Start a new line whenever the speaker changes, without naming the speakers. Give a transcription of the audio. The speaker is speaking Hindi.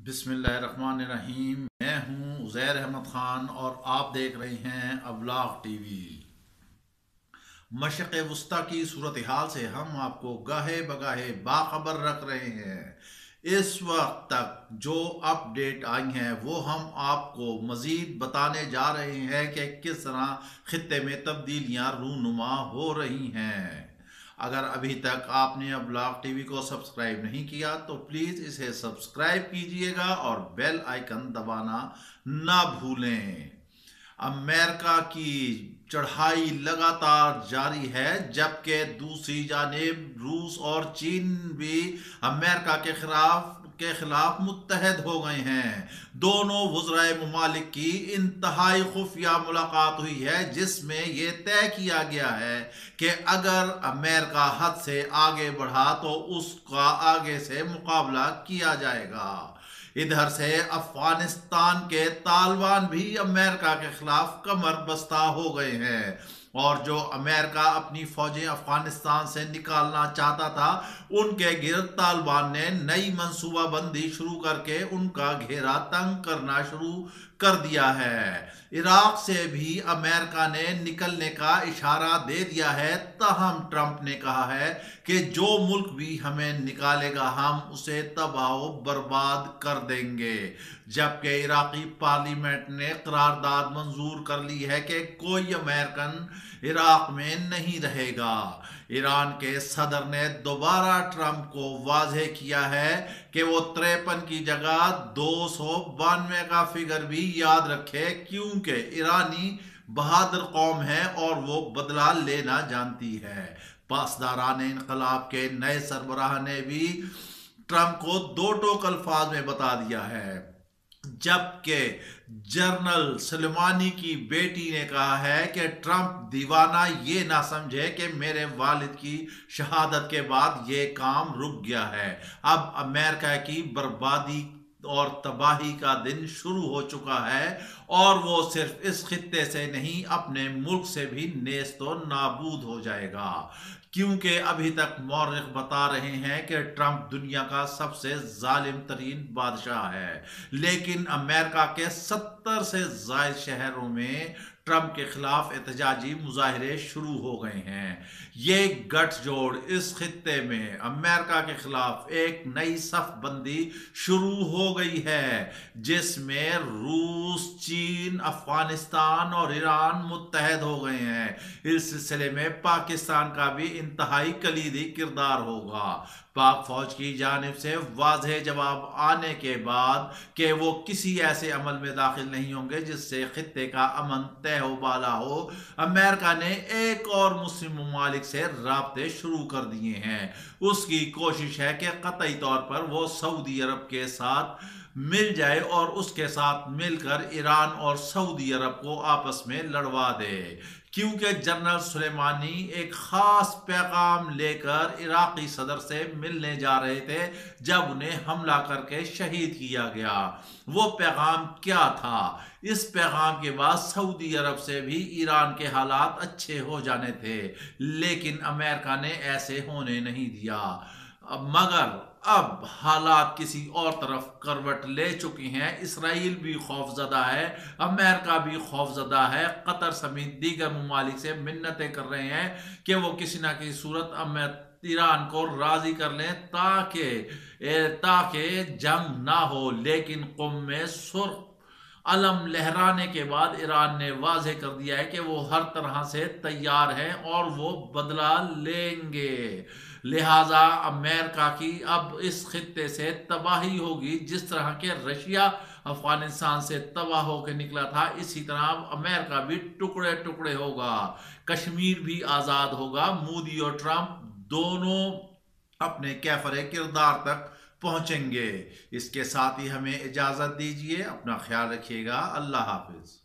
बिस्मिल्लाहिर्रहमानिर्रहीम। मैं हूँ उज़ैर अहमद ख़ान और आप देख रहे हैं अबलाग टीवी। मशक़ वस्ता की सूरत हाल से हम आपको गाहे बगाहे बाखबर रख रहे हैं। इस वक्त तक जो अपडेट आई हैं वो हम आपको मज़ीद बताने जा रहे हैं कि किस तरह खित्ते में तब्दीलियाँ रूनुमा हो रही हैं। अगर अभी तक आपने अबलाग टीवी को सब्सक्राइब नहीं किया तो प्लीज़ इसे सब्सक्राइब कीजिएगा और बेल आइकन दबाना ना भूलें। अमेरिका की चढ़ाई लगातार जारी है, जबकि दूसरी जानिब रूस और चीन भी अमेरिका के खिलाफ मुत्तहद हो गए हैं। दोनों वज़राए मुमालिक की इंतहाई खुफिया मुलाकात हुई है, जिसमें यह तय किया गया है कि अगर अमेरिका हद से आगे बढ़ा तो उसका आगे से मुकाबला किया जाएगा। इधर से अफगानिस्तान के तालिबान भी अमेरिका के खिलाफ कमर बस्ता हो गए हैं और जो अमेरिका अपनी फौजें अफगानिस्तान से निकालना चाहता था, उनके गिर्द तालिबान ने नई मंसूबाबंदी शुरू करके उनका घेरा तंग करना शुरू कर दिया है। इराक से भी अमेरिका ने निकलने का इशारा दे दिया है, ताहम ट्रंप ने कहा है कि जो मुल्क भी हमें निकालेगा हम उसे तबाह बर्बाद कर देंगे। जबकि इराकी पार्लियामेंट ने करारदाद मंजूर कर ली है कि कोई अमेरिकन इराक में नहीं रहेगा। ईरान के सदर ने दोबारा ट्रंप को वाज़ेह किया है कि वो 53 की जगह 292 का फिगर भी याद रखे, क्योंकि ईरानी बहादुर कौम है और वो बदला लेना जानती है। पासदारान इनकलाब के नए सरबराह ने भी ट्रंप को दो टोक अल्फाज में बता दिया है, जबकि जनरल सुलेमानी की बेटी ने कहा है कि ट्रंप दीवाना ये ना समझे कि मेरे वालिद की शहादत के बाद ये काम रुक गया है। अब अमेरिका की बर्बादी और तबाही का दिन शुरू हो चुका है और वो सिर्फ इस खित्ते से नहीं अपने मुल्क से भी नेस्तो नाबूद हो जाएगा, क्योंकि अभी तक मौर्रिख बता रहे हैं कि ट्रंप दुनिया का सबसे जालिम तरीन बादशाह है। लेकिन अमेरिका के 70 से ज़ायद शहरों में ट्रंप के खिलाफ एहतजाजी मुजाहरे शुरू हो गए हैं। ये गठजोड़ इस खित्ते में अमेरिका के खिलाफ एक नई सफबंदी शुरू हो गई है, जिसमें रूस, चीन, अफगानिस्तान और ईरान मुत्तहद हो गए हैं। इस सिलसिले में पाकिस्तान का भी इंतहाई कलीदी किरदार होगा। पाक फौज की जानिब से वाज़ेह जवाब आने के बाद कि वो किसी ऐसे अमल में दाखिल नहीं होंगे जिससे खित्ते का अमन तय हो बाला हो, अमेरिका ने एक और मुस्लिम ममालिक से राब्ते शुरू कर दिए हैं। उसकी कोशिश है कि कतई तौर पर वो सऊदी अरब के साथ मिल जाए और उसके साथ मिलकर ईरान और सऊदी अरब को आपस में लड़वा दे, क्योंकि जनरल सुलेमानी एक खास पैगाम लेकर इराकी सदर से मिलने जा रहे थे जब उन्हें हमला करके शहीद किया गया। वो पैगाम क्या था? इस पैगाम के बाद सऊदी अरब से भी ईरान के हालात अच्छे हो जाने थे, लेकिन अमेरिका ने ऐसे होने नहीं दिया। मगर अब हालात किसी और तरफ करवट ले चुके हैं। इसराइल भी खौफजदा है, अमेरिका भी खौफजदा है। कतर समेत दीगर ममालिक से मिन्नतें कर रहे हैं कि वो किसी ना किसी सूरत ईरान को राजी कर लें ताकि जंग ना हो। लेकिन क़ुम में सुर्ख अलम लहराने के बाद ईरान ने वाज़ेह कर दिया है कि वो हर तरह से तैयार हैं और वो बदला लेंगे। लिहाजा अमेरिका की अब इस खित्ते से तबाही होगी। जिस तरह के रशिया अफगानिस्तान से तबाह होकर निकला था, इसी तरह अमेरिका भी टुकड़े टुकड़े होगा। कश्मीर भी आज़ाद होगा। मोदी और ट्रंप दोनों अपने कैफरे किरदार तक पहुंचेंगे। इसके साथ ही हमें इजाज़त दीजिए। अपना ख्याल रखिएगा। अल्लाह हाफिज।